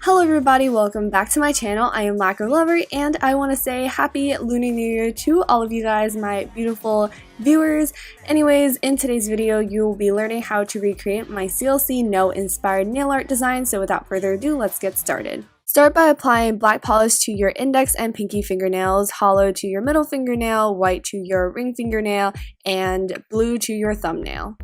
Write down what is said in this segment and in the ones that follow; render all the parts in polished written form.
Hello everybody, welcome back to my channel. I am Lacquer Lover and I want to say Happy Lunar New Year to all of you guys, my beautiful viewers. Anyways, in today's video you will be learning how to recreate my CLC No inspired nail art design, so without further ado, let's get started. Start by applying black polish to your index and pinky fingernails, hollow to your middle fingernail, white to your ring fingernail, and blue to your thumbnail.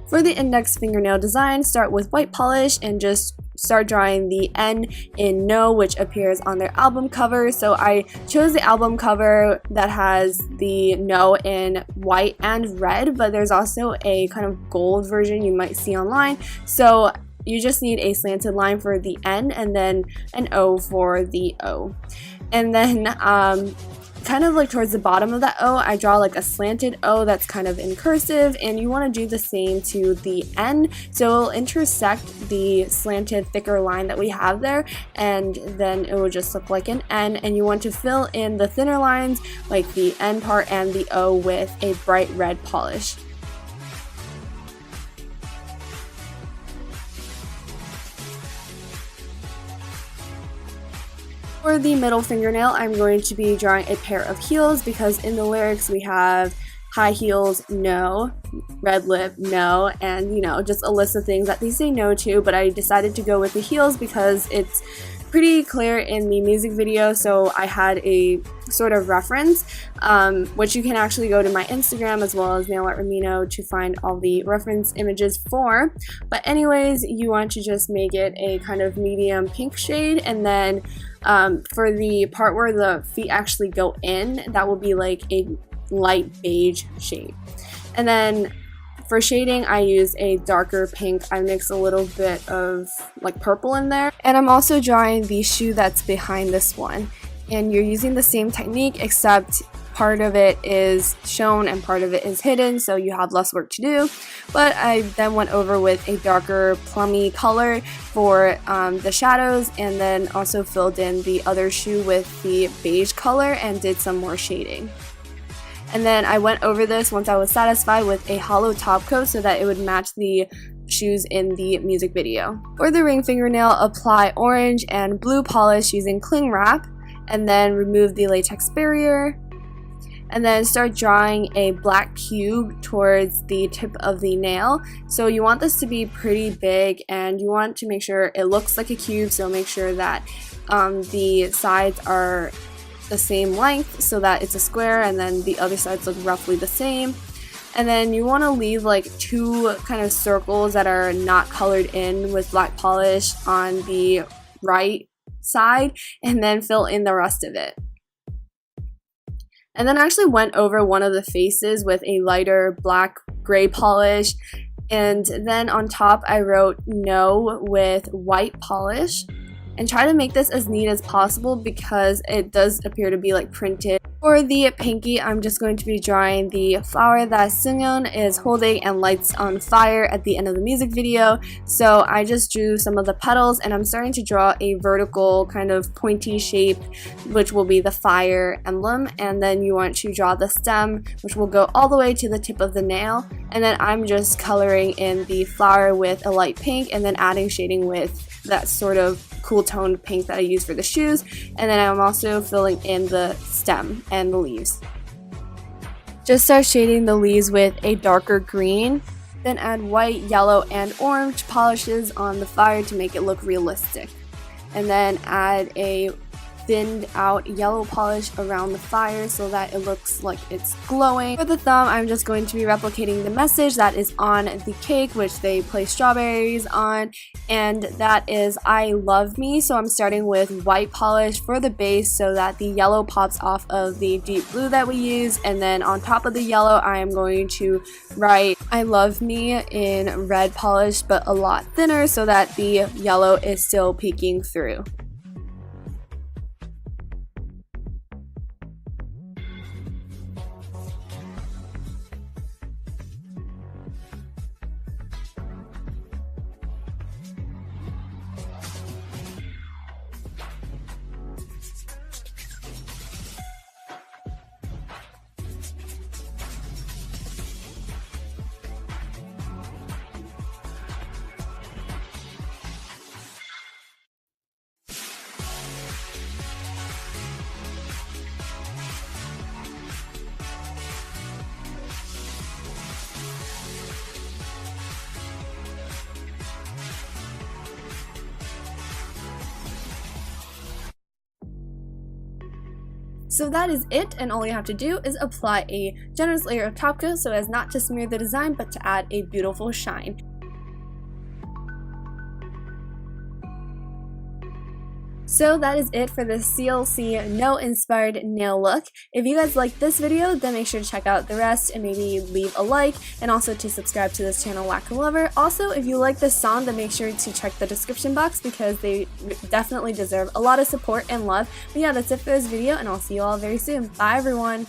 For the index fingernail design, start with white polish and just start drawing the N in No, which appears on their album cover. So I chose the album cover that has the No in white and red, but there's also a kind of gold version you might see online. So you just need a slanted line for the N and then an O for the O. And then kind of like towards the bottom of that O, I draw like a slanted O that's kind of in cursive, and you want to do the same to the N, so it'll intersect the slanted thicker line that we have there, and then it will just look like an N, and you want to fill in the thinner lines like the N part and the O with a bright red polish. For the middle fingernail, I'm going to be drawing a pair of heels because in the lyrics we have high heels, no, red lip, no, and you know, just a list of things that they say no to, but I decided to go with the heels because it's pretty clear in the music video, so I had a sort of reference, which you can actually go to my Instagram as well as Nail Art Ramino to find all the reference images for. But anyways, you want to just make it a kind of medium pink shade, and then for the part where the feet actually go in, that will be like a light beige shade. And then for shading, I use a darker pink. I mix a little bit of like purple in there. And I'm also drawing the shoe that's behind this one. And you're using the same technique, except part of it is shown and part of it is hidden, so you have less work to do. But I then went over with a darker plummy color for the shadows, and then also filled in the other shoe with the beige color and did some more shading. And then I went over this once I was satisfied with a hollow top coat so that it would match the shoes in the music video. For the ring fingernail, apply orange and blue polish using cling wrap, and then remove the latex barrier, and then start drawing a black cube towards the tip of the nail. So you want this to be pretty big, and you want to make sure it looks like a cube, so make sure that the sides are the same length so that it's a square, and then the other sides look roughly the same. And then you want to leave like two kind of circles that are not colored in with black polish on the right side, and then fill in the rest of it. And then I actually went over one of the faces with a lighter black gray polish, and then on top I wrote no with white polish, and try to make this as neat as possible because it does appear to be like printed. For the pinky, I'm just going to be drawing the flower that Seungyeon is holding and lights on fire at the end of the music video. So I just drew some of the petals, and I'm starting to draw a vertical kind of pointy shape, which will be the fire emblem. And then you want to draw the stem, which will go all the way to the tip of the nail. And then I'm just coloring in the flower with a light pink, and then adding shading with that sort of cool toned pink that I use for the shoes. And then I'm also filling in the stem and the leaves. Just start shading the leaves with a darker green, then add white, yellow, and orange polishes on the fire to make it look realistic. And then add a thinned out yellow polish around the fire so that it looks like it's glowing. For the thumb, I'm just going to be replicating the message that is on the cake, which they place strawberries on, and that is I love me. So I'm starting with white polish for the base so that the yellow pops off of the deep blue that we use, and then on top of the yellow I am going to write I love me in red polish, but a lot thinner so that the yellow is still peeking through. So that is it, and all you have to do is apply a generous layer of top coat so as not to smear the design but to add a beautiful shine. So that is it for the CLC No inspired nail look. If you guys liked this video, then make sure to check out the rest and maybe leave a like, and also to subscribe to this channel, Lacquer Lover. Also, if you like this song, then make sure to check the description box because they definitely deserve a lot of support and love. But yeah, that's it for this video, and I'll see you all very soon. Bye everyone!